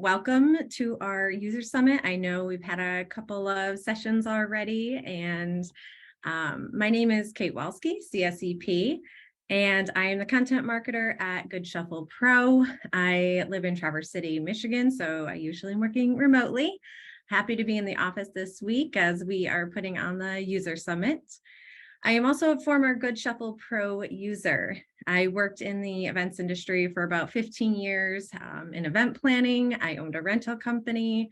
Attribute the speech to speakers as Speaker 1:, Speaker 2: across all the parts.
Speaker 1: welcome to our user summit. I know we've had a couple of sessions already, and my name is Kate Walski, CSEP, and I am the content marketer at Good Shuffle Pro. I live in Traverse City, Michigan, so I usually am working remotely. Happy to be in the office this week as we are putting on the user summit. I am also a former Good Shuffle Pro user. I worked in the events industry for about 15 years in event planning. I owned a rental company,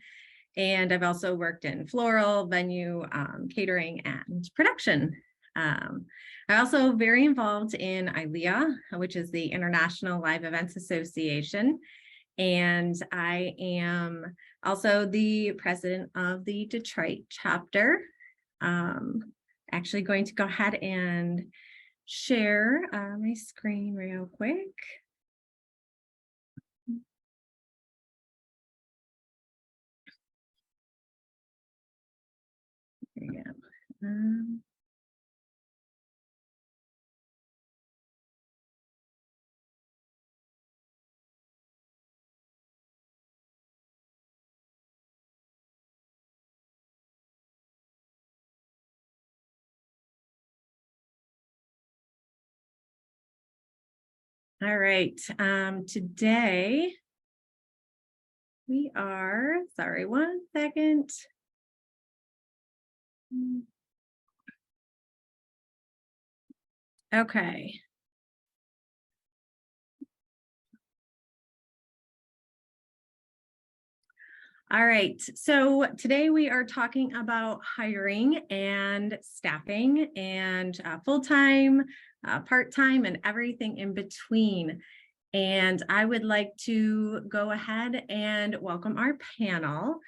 Speaker 1: and I've also worked in floral, venue, catering, and production. I'm also very involved in ILEA, which is the International Live Events Association. And I am also the president of the Detroit chapter. Actually going to go ahead and share my screen real quick. There you go. All right, today we are, sorry, one second. Okay. All right, so today we are talking about hiring and staffing and full-time, part-time, and everything in between. And I would like to go ahead and welcome our panel.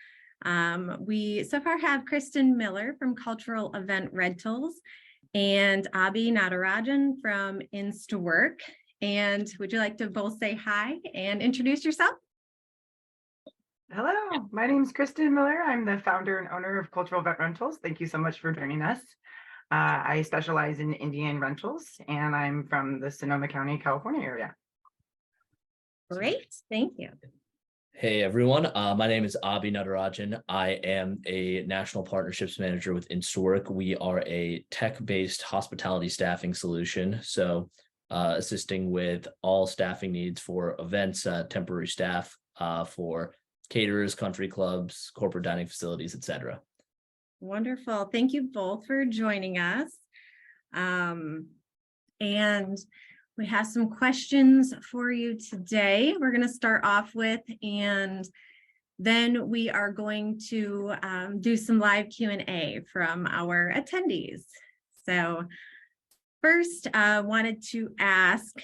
Speaker 1: We so far have Kristen Miller from Cultural Event Rentals and Abhi Natarajan from Instawork. And would you like to both say hi and introduce yourself?
Speaker 2: Hello, my name is Kristen Miller. I'm the founder and owner of Cultural Event Rentals. Thank you so much for joining us. I specialize in Indian rentals, and I'm from the Sonoma County, California area.
Speaker 1: Great, thank you.
Speaker 3: Hey everyone, my name is Abhi Natarajan. I am a National Partnerships Manager with Instawork. We are a tech-based hospitality staffing solution, so assisting with all staffing needs for events, temporary staff for caterers, country clubs, corporate dining facilities, etc.
Speaker 1: Wonderful. Thank you both for joining us. And we have some questions for you today. We're going to start off with, and then we are going to do some live Q&A from our attendees. So first, I wanted to ask,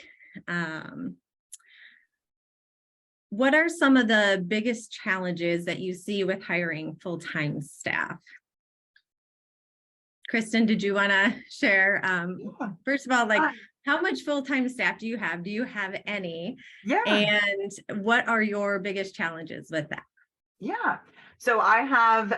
Speaker 1: what are some of the biggest challenges that you see with hiring full-time staff? Kristen, did you want to share? First of all, like, how much full-time staff do you have? Do you have any?
Speaker 2: Yeah.
Speaker 1: And what are your biggest challenges with that?
Speaker 2: Yeah. So I have,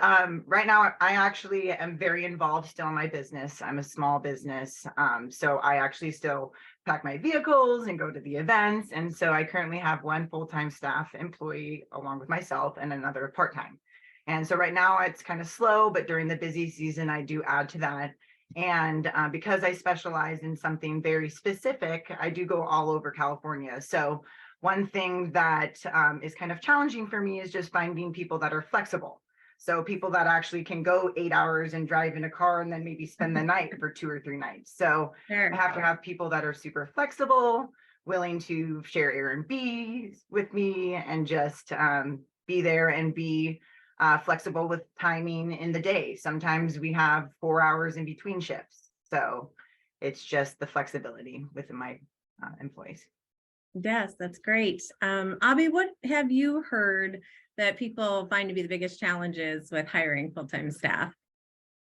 Speaker 2: right now, I actually am very involved still in my business. I'm a small business. So I actually still pack my vehicles and go to the events. And so I currently have one full-time staff employee along with myself and another part-time. And so right now it's kind of slow, but during the busy season, I do add to that. And because I specialize in something very specific, I do go all over California. So one thing that is kind of challenging for me is just finding people that are flexible. So people that actually can go 8 hours and drive in a car and then maybe spend the night for 2 or 3 nights. So I have to have people that are super flexible, willing to share Airbnbs with me and just be there and be flexible with timing in the day. Sometimes we have 4 hours in between shifts. So it's just the flexibility with my employees.
Speaker 1: Yes, that's great. Abhi, what have you heard that people find to be the biggest challenges with hiring full-time staff?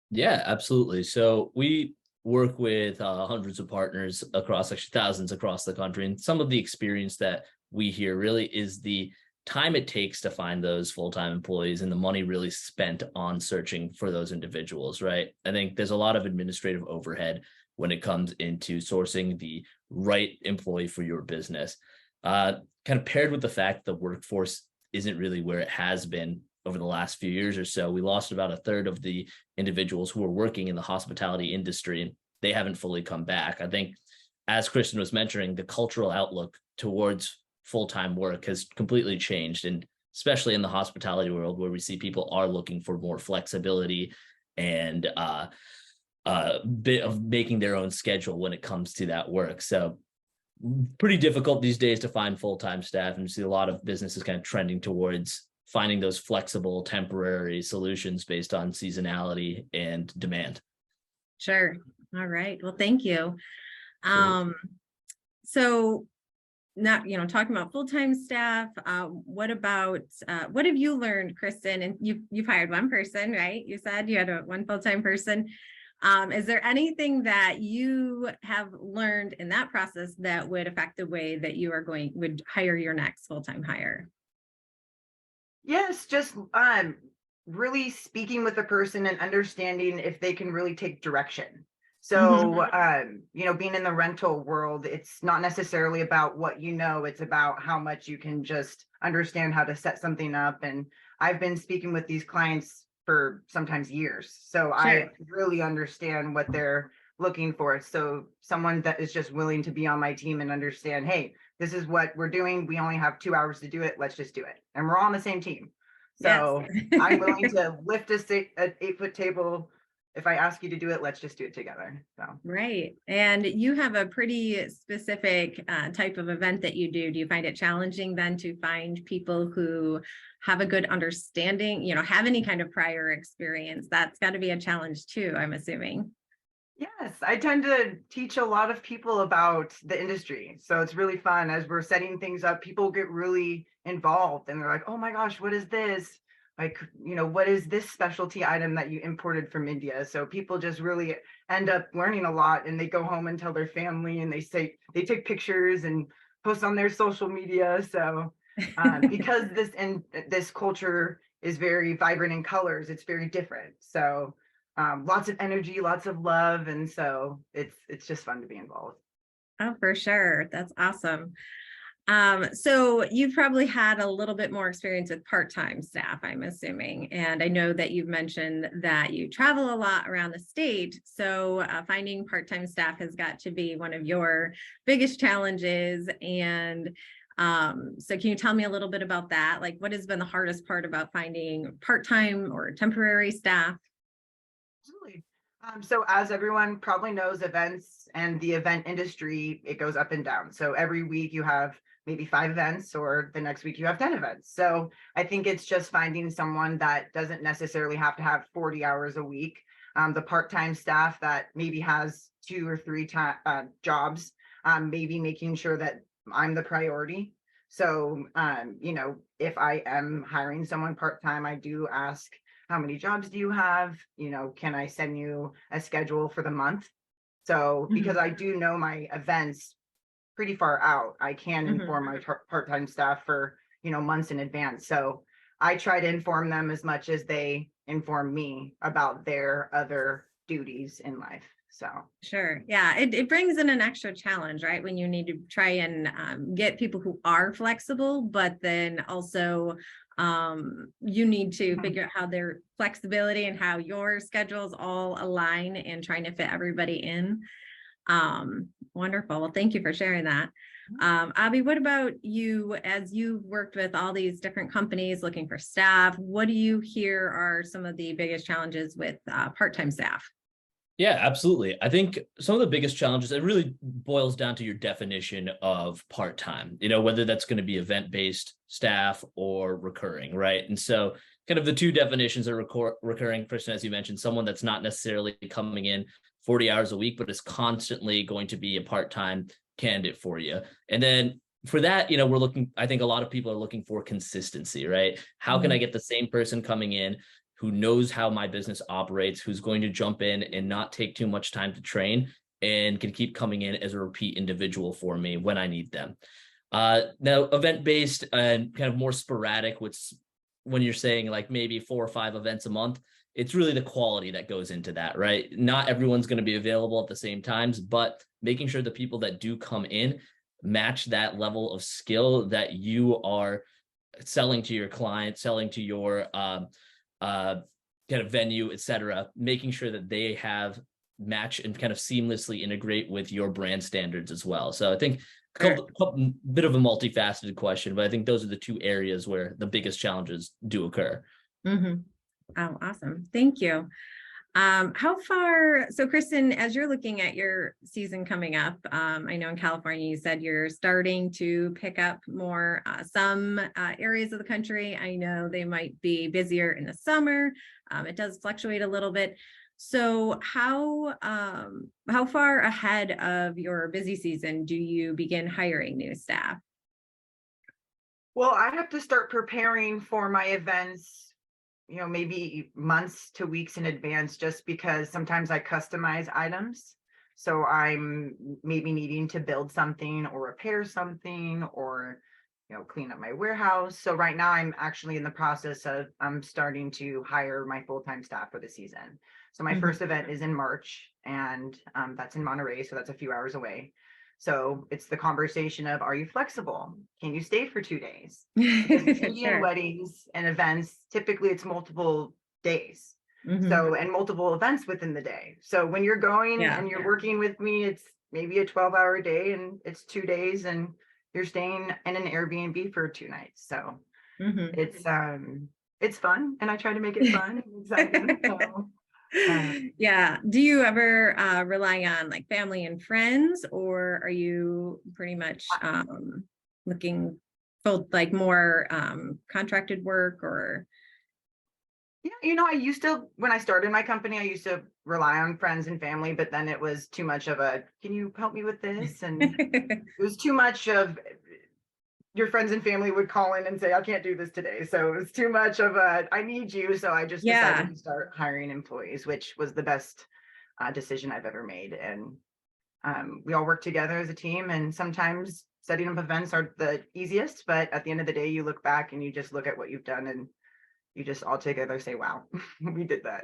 Speaker 3: Yeah, absolutely. So we work with hundreds of partners across, actually thousands across the country. And some of the experience that we hear really is the time it takes to find those full-time employees and the money really spent on searching for those individuals, right? I think there's a lot of administrative overhead when it comes into sourcing the right employee for your business. Kind of paired with the fact the workforce isn't really where it has been over the last few years or so. We lost about a third of the individuals who were working in the hospitality industry, and they haven't fully come back. I think, as Kristen was mentioning, the cultural outlook towards full-time work has completely changed, and especially in the hospitality world, where we see people are looking for more flexibility and bit of making their own schedule when it comes to that work. So pretty difficult these days to find full-time staff, and you see a lot of businesses kind of trending towards finding those flexible temporary solutions based on seasonality and demand.
Speaker 1: Sure. All right. Well, thank you.
Speaker 3: Absolutely.
Speaker 1: So not, talking about full-time staff, what have you learned, Kristen? And you've hired one person, right? You said you had one full-time person. Is there anything that you have learned in that process that would affect the way that you would hire your next full-time hire?
Speaker 2: Yes, just really speaking with the person and understanding if they can really take direction. So, being in the rental world, it's not necessarily about what it's about how much you can just understand how to set something up. And I've been speaking with these clients for sometimes years. So
Speaker 1: Sure.
Speaker 2: I really understand what they're looking for. So someone that is just willing to be on my team and understand, hey, this is what we're doing. We only have 2 hours to do it. Let's just do it. And we're all on the same team. So
Speaker 1: Yes.
Speaker 2: I'm willing to lift an 8-foot table. If I ask you to do it, let's just do it together. So
Speaker 1: Right. And you have a pretty specific type of event that you do. Do you find it challenging then to find people who have a good understanding, have any kind of prior experience? That's got to be a challenge too, I'm assuming.
Speaker 2: yes, I tend to teach a lot of people about the industry. So it's really fun as we're setting things up. People get really involved and they're like, oh my gosh, what is this? Like, what is this specialty item that you imported from India? So people just really end up learning a lot, and they go home and tell their family, and they take pictures and post on their social media. So because this culture is very vibrant in colors, it's very different. So lots of energy, lots of love. And so it's just fun to be involved.
Speaker 1: Oh, for sure. That's awesome. So you've probably had a little bit more experience with part-time staff, I'm assuming. And I know that you've mentioned that you travel a lot around the state. So finding part-time staff has got to be one of your biggest challenges. And so can you tell me a little bit about that? Like, what has been the hardest part about finding part-time or temporary staff?
Speaker 2: Absolutely. So as everyone probably knows, events and the event industry, it goes up and down. So every week you have maybe 5 events, or the next week you have 10 events. So I think it's just finding someone that doesn't necessarily have to have 40 hours a week. The part-time staff that maybe has 2 or 3 jobs, maybe making sure that I'm the priority. So, if I am hiring someone part-time, I do ask, how many jobs do you have? Can I send you a schedule for the month? So because I do know my events pretty far out, I can inform my part-time staff for, months in advance. So I try to inform them as much as they inform me about their other duties in life. So
Speaker 1: Sure. Yeah. It brings in an extra challenge, right? When you need to try and get people who are flexible, but then also you need to figure out how their flexibility and how your schedules all align and trying to fit everybody in. Wonderful. Well, thank you for sharing that. Abhi, what about you, as you've worked with all these different companies looking for staff? What do you hear are some of the biggest challenges with part-time staff?
Speaker 3: Yeah, absolutely. I think some of the biggest challenges, it really boils down to your definition of part-time, whether that's going to be event-based staff or recurring, right? And so kind of the two definitions are recurring, Kristen, as you mentioned, someone that's not necessarily coming in 40 hours a week, but is constantly going to be a part-time candidate for you. And then for that, I think a lot of people are looking for consistency, right? How can I get the same person coming in who knows how my business operates, who's going to jump in and not take too much time to train and can keep coming in as a repeat individual for me when I need them. Now, event-based and kind of more sporadic, which when you're saying like maybe 4 or 5 events a month, it's really the quality that goes into that, right? Not everyone's going to be available at the same times, but making sure the people that do come in match that level of skill that you are selling to your client, selling to your kind of venue, etc., making sure that they have match and kind of seamlessly integrate with your brand standards as well. So I think bit of a multifaceted question, but I think those are the two areas where the biggest challenges do occur.
Speaker 1: Mm-hmm. Oh, awesome. Thank you. How far, so Kristen, as you're looking at your season coming up, I know in California, you said you're starting to pick up more, some areas of the country. I know they might be busier in the summer. It does fluctuate a little bit. So how far ahead of your busy season do you begin hiring new staff?
Speaker 2: Well, I have to start preparing for my events, maybe months to weeks in advance, just because sometimes I customize items. So I'm maybe needing to build something or repair something or, clean up my warehouse. So right now I'm actually in the process of starting to hire my full-time staff for the season. So my first event is in March, and that's in Monterey. So that's a few hours away. So it's the conversation of, are you flexible? Can you stay for 2 days? Because Indian
Speaker 1: Sure.
Speaker 2: weddings and events, typically it's multiple days.
Speaker 1: Mhm.
Speaker 2: So, and multiple events within the day. So when you're going and you're working with me, it's maybe a 12-hour day and it's 2 days and you're staying in an Airbnb for 2 nights. So it's fun, and I try to make it fun and exciting. So
Speaker 1: Yeah. Do you ever rely on like family and friends, or are you pretty much looking for like more contracted work or?
Speaker 2: yeah, I used to, when I started my company, I used to rely on friends and family, but then it was too much of a, can you help me with this? And it was too much of, your friends and family would call in and say, I can't do this today. So it was too much of a, I need you. So I just decided to start hiring employees, which was the best decision I've ever made. And we all work together as a team, and sometimes setting up events are the easiest, but at the end of the day, you look back and you just look at what you've done and you just all together say, wow, we did that.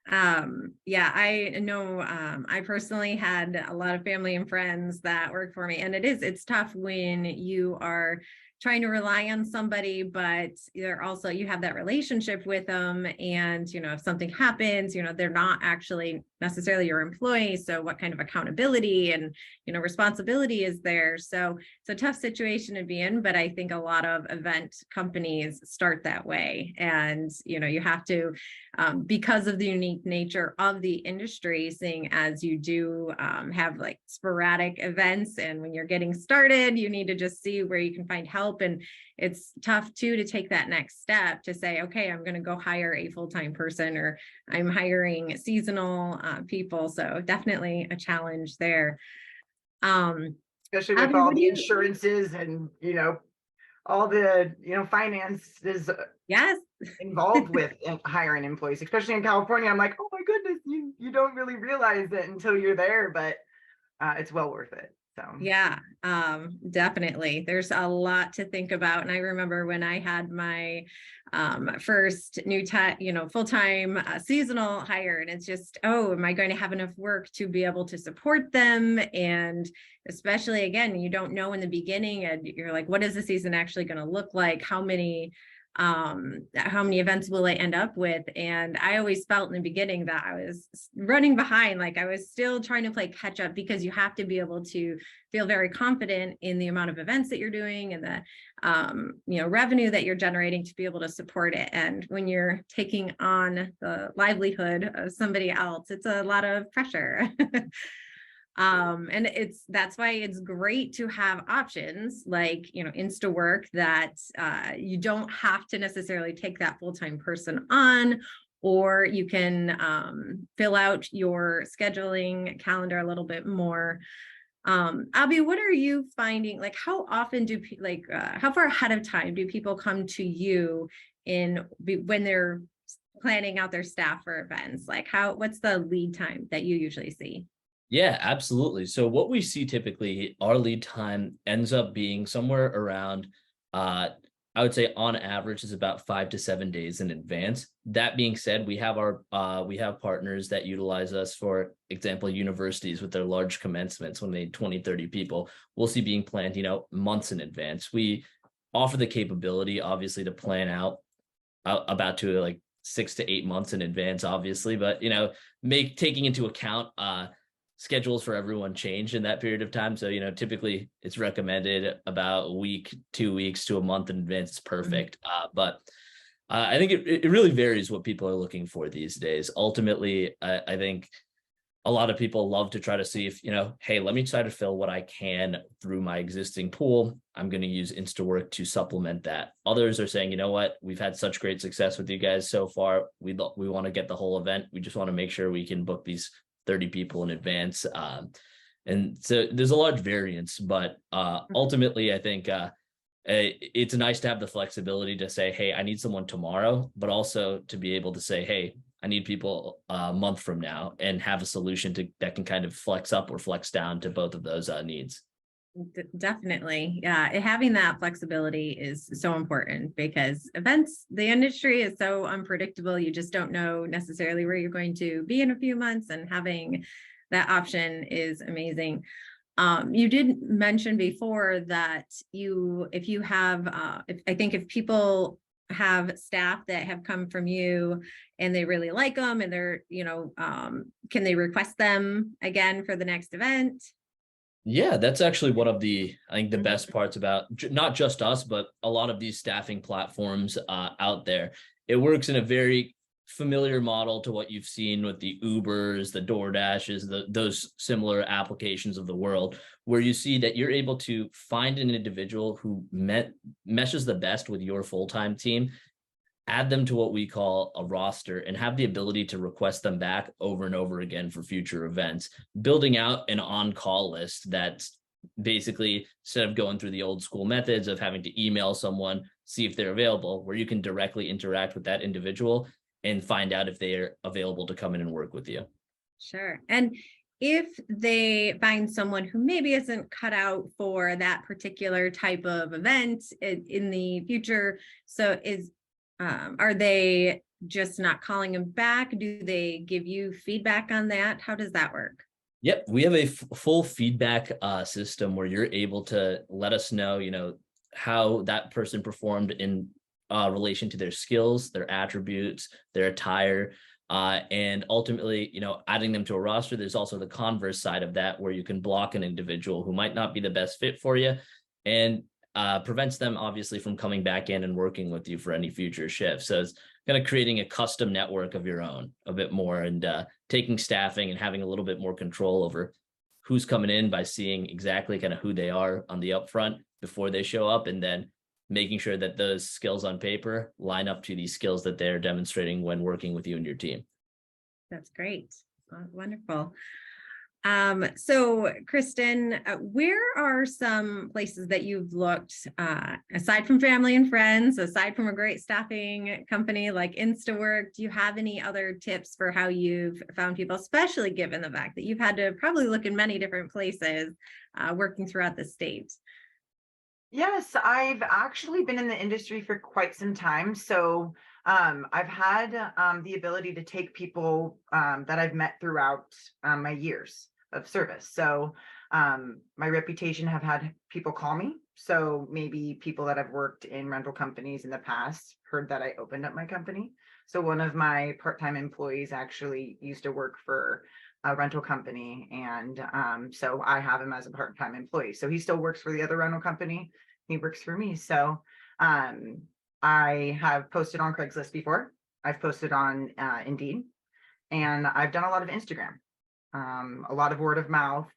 Speaker 1: I know I personally had a lot of family and friends that work for me, and it's tough when you are trying to rely on somebody, but they're also, you have that relationship with them, and if something happens, they're not actually necessarily your employee. So what kind of accountability and responsibility is there? So it's a tough situation to be in, but I think a lot of event companies start that way. And you have to, because of the unique nature of the industry, seeing as you do have like sporadic events, and when you're getting started, you need to just see where you can find help. And it's tough too to take that next step to say, okay, I'm going to go hire a full-time person, or I'm hiring seasonal people. So definitely a challenge there.
Speaker 2: Especially with all the insurances and, all the, finance is involved with hiring employees, especially in California. I'm like, oh my goodness, you don't really realize it until you're there, but it's well worth it. So
Speaker 1: definitely. There's a lot to think about. And I remember when I had my first full-time seasonal hire, and it's just, oh, am I going to have enough work to be able to support them? And especially, again, you don't know in the beginning, and you're like, what is the season actually going to look like? How many events will I end up with? And I always felt in the beginning that I was running behind, like I was still trying to play catch up, because you have to be able to feel very confident in the amount of events that you're doing and the revenue that you're generating to be able to support it. And when you're taking on the livelihood of somebody else, it's a lot of pressure. And that's why it's great to have options like, Instawork, that you don't have to necessarily take that full-time person on, or you can fill out your scheduling calendar a little bit more. Abhi, what are you finding? Like, how often do how far ahead of time do people come to you when they're planning out their staff for events? Like, what's the lead time that you usually see?
Speaker 3: Yeah, absolutely. So what we see typically, our lead time ends up being somewhere around, I would say on average is about 5 to 7 days in advance. That being said, we have partners that utilize us, for example, universities with their large commencements when they need 20, 30 people. We'll see being planned, months in advance. We offer the capability, obviously, to plan out about to like 6 to 8 months in advance, obviously, but taking into account schedules for everyone change in that period of time. So, typically it's recommended about a week, 2 weeks to a month in advance. It's perfect. But I think it really varies what people are looking for these days. Ultimately, I think a lot of people love to try to see if, hey, let me try to fill what I can through my existing pool. I'm going to use Instawork to supplement that. Others are saying, you know what, we've had such great success with you guys so far. We want to get the whole event. We just want to make sure we can book these 30 people in advance. And so there's a large variance, but ultimately, I think it's nice to have the flexibility to say, hey, I need someone tomorrow, but also to be able to say, hey, I need people a month from now, and have a solution that can kind of flex up or flex down to both of those needs.
Speaker 1: Definitely. Yeah. Having that flexibility is so important, because the industry is so unpredictable. You just don't know necessarily where you're going to be in a few months, and having that option is amazing. You did mention before that if people have staff that have come from you and they really like them, and they're, can they request them again for the next event?
Speaker 3: Yeah, that's actually one of the best parts about not just us, but a lot of these staffing platforms out there. It works in a very familiar model to what you've seen with the Ubers, the DoorDashes, those similar applications of the world, where you see that you're able to find an individual who meshes the best with your full-time team, add them to what we call a roster, and have the ability to request them back over and over again for future events, building out an on-call list that's basically, instead of going through the old school methods of having to email someone, see if they're available, where you can directly interact with that individual and find out if they're available to come in and work with you.
Speaker 1: Sure. And if they find someone who maybe isn't cut out for that particular type of event in the future, so are they just not calling them back? Do they give you feedback on that? How does that work?
Speaker 3: Yep, we have a full feedback system where you're able to let us know, how that person performed in relation to their skills, their attributes, their attire, and ultimately, adding them to a roster. There's also the converse side of that, where you can block an individual who might not be the best fit for you, and prevents them obviously from coming back in and working with you for any future shifts. So it's kind of creating a custom network of your own a bit more, and taking staffing and having a little bit more control over who's coming in by seeing exactly kind of who they are on the upfront before they show up, and then making sure that those skills on paper line up to these skills that they're demonstrating when working with you and your team.
Speaker 1: That's great. Wonderful. So Kristen, where are some places that you've looked, aside from family and friends, aside from a great staffing company like Instawork? Do you have any other tips for how you've found people, especially given the fact that you've had to probably look in many different places, working throughout the state?
Speaker 2: Yes, I've actually been in the industry for quite some time. So I've had the ability to take people that I've met throughout my years of service. So my reputation have had people call me. So maybe people that have worked in rental companies in the past heard that I opened up my company. So one of my part-time employees actually used to work for a rental company, and so I have him as a part-time employee. So he still works for the other rental company. He works for me. So I have posted on Craigslist before. I've posted on Indeed, and I've done a lot of Instagram, a lot of word of mouth,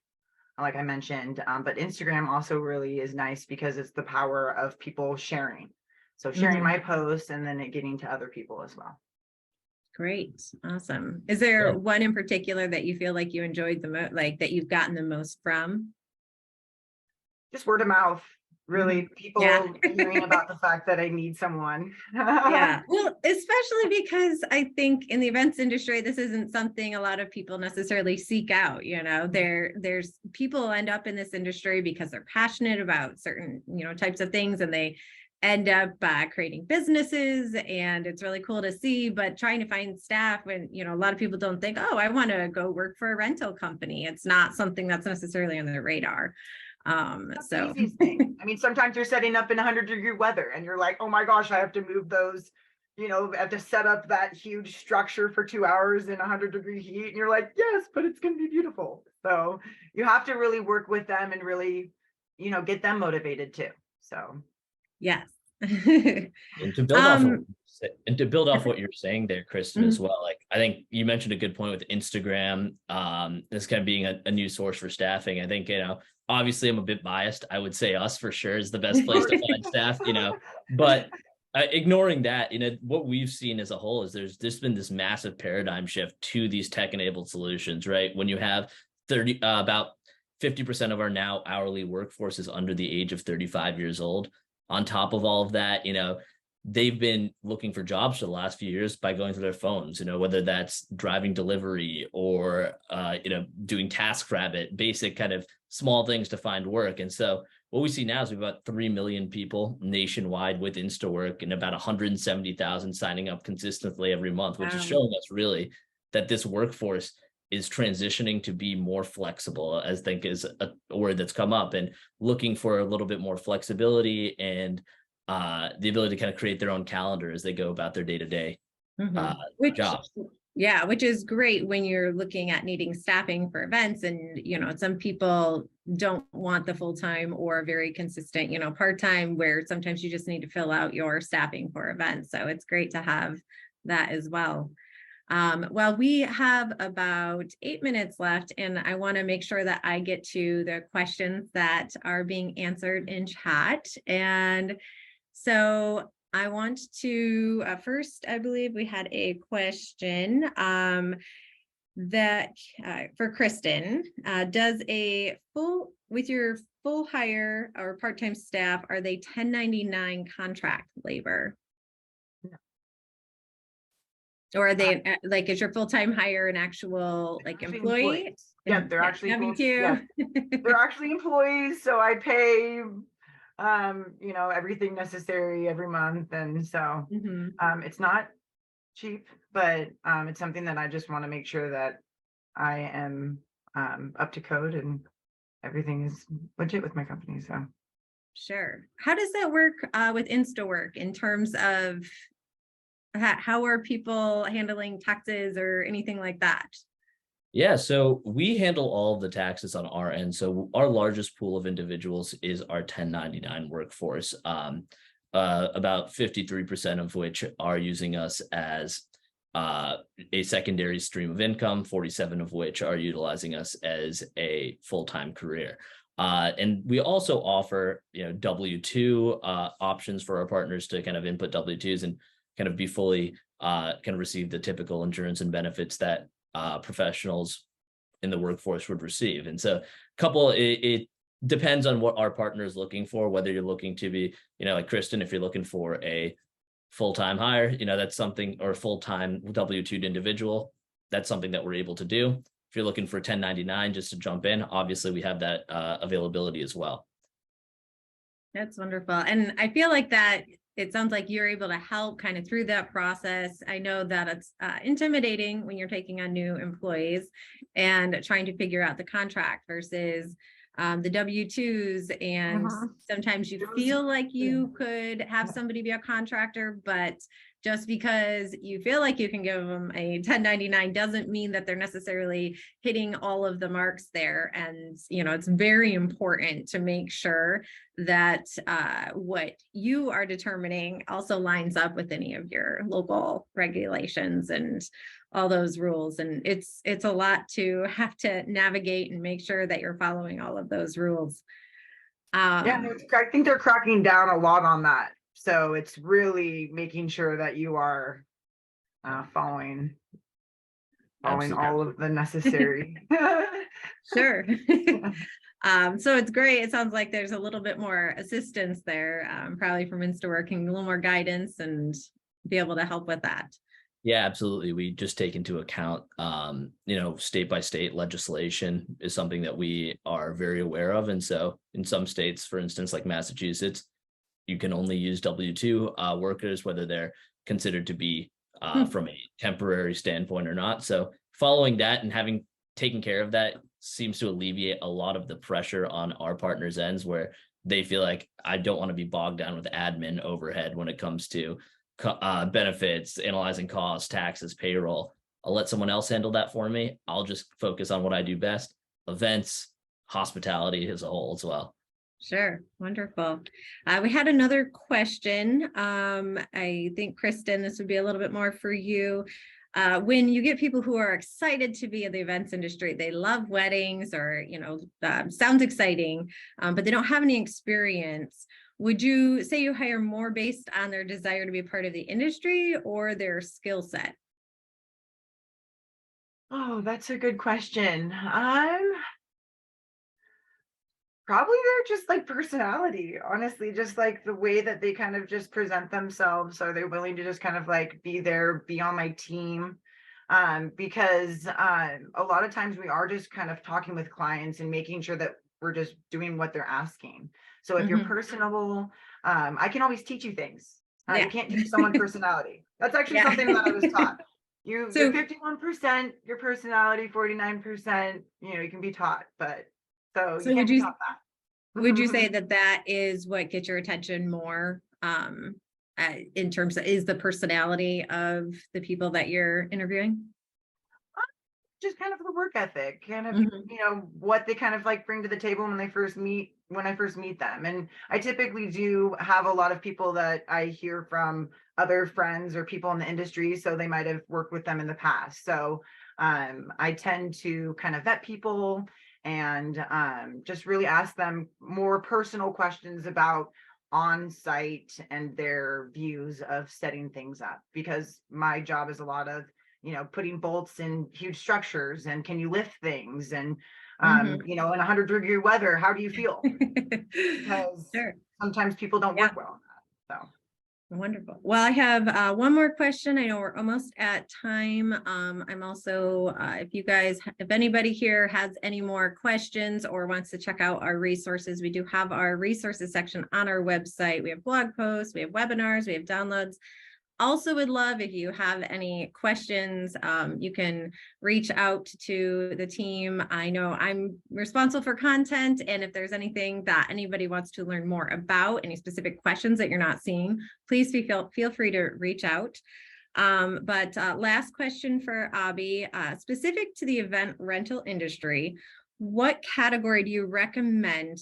Speaker 2: like I mentioned. But Instagram also really is nice because it's the power of people sharing. So sharing my posts and then it getting to other people as well.
Speaker 1: Great. Awesome. Is there one in particular that you feel like you enjoyed the most, like that you've gotten the most from?
Speaker 2: Just word of mouth. Really, people hearing about the fact that I need someone.
Speaker 1: Yeah, well, especially because I think in the events industry, this isn't something a lot of people necessarily seek out. There's people end up in this industry because they're passionate about certain, types of things, and they end up creating businesses, and it's really cool to see. But trying to find staff, when a lot of people don't think, oh, I want to go work for a rental company. It's not something that's necessarily on their radar.
Speaker 2: That's
Speaker 1: So
Speaker 2: the easiest thing. I mean, sometimes you're setting up in 100-degree weather and you're like, oh my gosh, I have to move those, I have to set up that huge structure for 2 hours in 100-degree heat. And you're like, yes, but it's going to be beautiful. So you have to really work with them and really, get them motivated too. So.
Speaker 1: yes.
Speaker 3: And to build off of
Speaker 1: Um,
Speaker 3: what you're saying there, Kristen, as well, like I think you mentioned a good point with Instagram, this kind of being a new source for staffing. I think, obviously I'm a bit biased. I would say us for sure is the best place to find staff, but ignoring that, what we've seen as a whole is there's just been this massive paradigm shift to these tech-enabled solutions, right? When you have about 50% of our now hourly workforce is under the age of 35 years old. On top of all of that, they've been looking for jobs for the last few years by going through their phones, whether that's driving delivery or, doing TaskRabbit, basic kind of small things to find work. And so what we see now is we've got 3 million people nationwide with Instawork and about 170,000 signing up consistently every month, which is showing us really that this workforce is transitioning to be more flexible, as I think is a word that's come up, and looking for a little bit more flexibility and the ability to kind of create their own calendar as they go about their day-to-day jobs.
Speaker 1: Yeah, which is great when you're looking at needing staffing for events. And, some people don't want the full-time or very consistent, part-time, where sometimes you just need to fill out your staffing for events. So it's great to have that as well. Well, we have about 8 minutes left, and I want to make sure that I get to the questions that are being answered in chat. And so I want to first, I believe we had a question that for Kristen, with your full hire or part-time staff, are they 1099 contract labor? Or are they is your full-time hire an actual employee?
Speaker 2: Employees. Yeah, they're actually
Speaker 1: W2.
Speaker 2: They're actually employees. So I pay everything necessary every month. And so it's not cheap, but it's something that I just want to make sure that I am up to code and everything is legit with my company. So
Speaker 1: sure. How does that work with Instawork in terms of how are people handling taxes or anything like that?
Speaker 3: Yeah, so we handle all of the taxes on our end. So our largest pool of individuals is our 1099 workforce, about 53% of which are using us as a secondary stream of income, 47 of which are utilizing us as a full-time career. And we also offer, W-2 options for our partners to kind of input W-2s and kind of be fully can receive the typical insurance and benefits that professionals in the workforce would receive. And so it depends on what our partner is looking for, whether you're looking to be, like Kristen, if you're looking for a full-time hire, that's something, or a full-time W-2 individual, that's something that we're able to do. If you're looking for 1099, just to jump in, obviously we have that availability as well.
Speaker 1: That's wonderful. And I feel like that it sounds like you're able to help kind of through that process. I know that it's intimidating when you're taking on new employees and trying to figure out the contract versus the W-2s. And sometimes you feel like you could have somebody be a contractor, but just because you feel like you can give them a 1099 doesn't mean that they're necessarily hitting all of the marks there. And, it's very important to make sure that what you are determining also lines up with any of your local regulations and all those rules. And it's a lot to have to navigate and make sure that you're following all of those rules.
Speaker 2: I think they're cracking down a lot on that. So it's really making sure that you are following all of the necessary.
Speaker 1: Sure. So it's great. It sounds like there's a little bit more assistance there, probably from Instawork, a little more guidance and be able to help with that.
Speaker 3: Yeah, absolutely. We just take into account, state by state legislation is something that we are very aware of. And so in some states, for instance, like Massachusetts, you can only use W-2 workers, whether they're considered to be from a temporary standpoint or not. So following that and having taking care of that seems to alleviate a lot of the pressure on our partners' ends, where they feel like, I don't want to be bogged down with admin overhead when it comes to benefits, analyzing costs, taxes, payroll. I'll let someone else handle that for me. I'll just focus on what I do best: events, hospitality as a whole as well.
Speaker 1: Sure. Wonderful. We had another question. I think, Kristen, this would be a little bit more for you. When you get people who are excited to be in the events industry, they love weddings, or, sounds exciting, but they don't have any experience. Would you say you hire more based on their desire to be a part of the industry or their skill set?
Speaker 2: Oh, that's a good question. Probably they're just like personality, honestly, just like the way that they kind of just present themselves. Are they willing to just kind of like be there, be on my team? Because a lot of times we are just kind of talking with clients and making sure that we're just doing what they're asking. So if you're personable, I can always teach you things. You can't teach someone personality. That's actually something that I was taught. You're 51% your personality, 49%, you can be taught, but so you can't be taught that.
Speaker 1: Would you say that that is what gets your attention more, in terms of, is the personality of the people that you're interviewing?
Speaker 2: Just kind of the work ethic, kind of, what they kind of like bring to the table when I first meet them. And I typically do have a lot of people that I hear from other friends or people in the industry, so they might have worked with them in the past. So I tend to kind of vet people and just really ask them more personal questions about on-site and their views of setting things up, because my job is a lot of putting bolts in huge structures, and can you lift things, and in 100-degree weather, how do you feel? Because sometimes people don't work well on that. So
Speaker 1: wonderful. Well, I have one more question. I know we're almost at time. I'm also, if anybody here has any more questions or wants to check out our resources, we do have our resources section on our website. We have blog posts, we have webinars, we have downloads. Also would love, if you have any questions, you can reach out to the team. I know I'm responsible for content, and if there's anything that anybody wants to learn more about, any specific questions that you're not seeing, please feel free to reach out. But last question for Abhi, specific to the event rental industry, what category do you recommend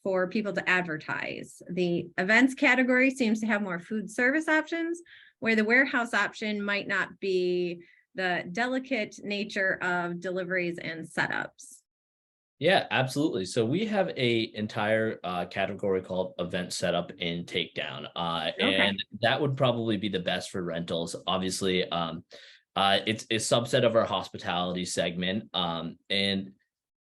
Speaker 1: for people to advertise? The events category seems to have more food service options, where the warehouse option might not be the delicate nature of deliveries and setups.
Speaker 3: Yeah, absolutely. So we have a entire category called event setup and takedown, and that would probably be the best for rentals. Obviously, it's a subset of our hospitality segment, and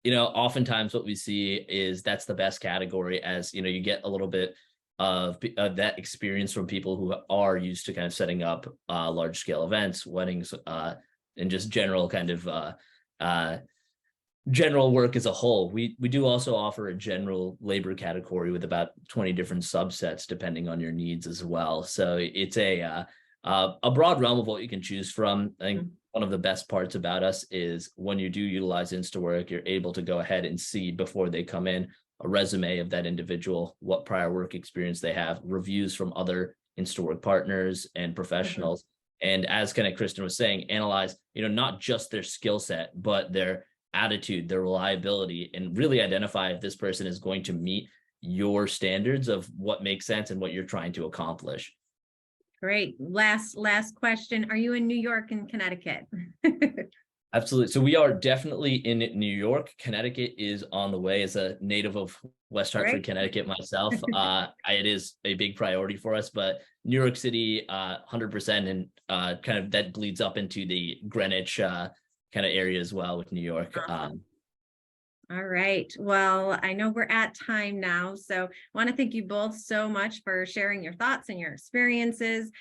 Speaker 3: oftentimes what we see is that's the best category, as you get a little bit of that experience from people who are used to kind of setting up large scale events, weddings, and just general kind of general work as a whole. We do also offer a general labor category with about 20 different subsets depending on your needs as well. So it's a broad realm of what you can choose from. I think one of the best parts about us is when you do utilize Instawork, you're able to go ahead and see, before they come in, a resume of that individual, what prior work experience they have, reviews from other Instawork partners and professionals. And as kind of Kristen was saying, analyze, not just their skill set, but their attitude, their reliability, and really identify if this person is going to meet your standards of what makes sense and what you're trying to accomplish.
Speaker 1: Great. Last question. Are you in New York and Connecticut?
Speaker 3: Absolutely. So we are definitely in New York. Connecticut is on the way. As a native of West Hartford, Connecticut myself, it is a big priority for us. But New York City, 100%, and kind of that bleeds up into the Greenwich kind of area as well with New York.
Speaker 1: Awesome. All right. Well, I know we're at time now, so I want to thank you both so much for sharing your thoughts and your experiences.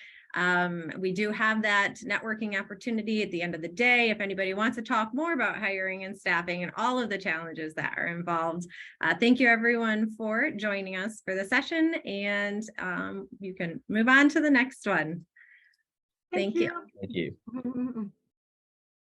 Speaker 1: We do have that networking opportunity at the end of the day. If anybody wants to talk more about hiring and staffing and all of the challenges that are involved, thank you everyone for joining us for the session, and you can move on to the next one. Thank you.
Speaker 3: Thank you.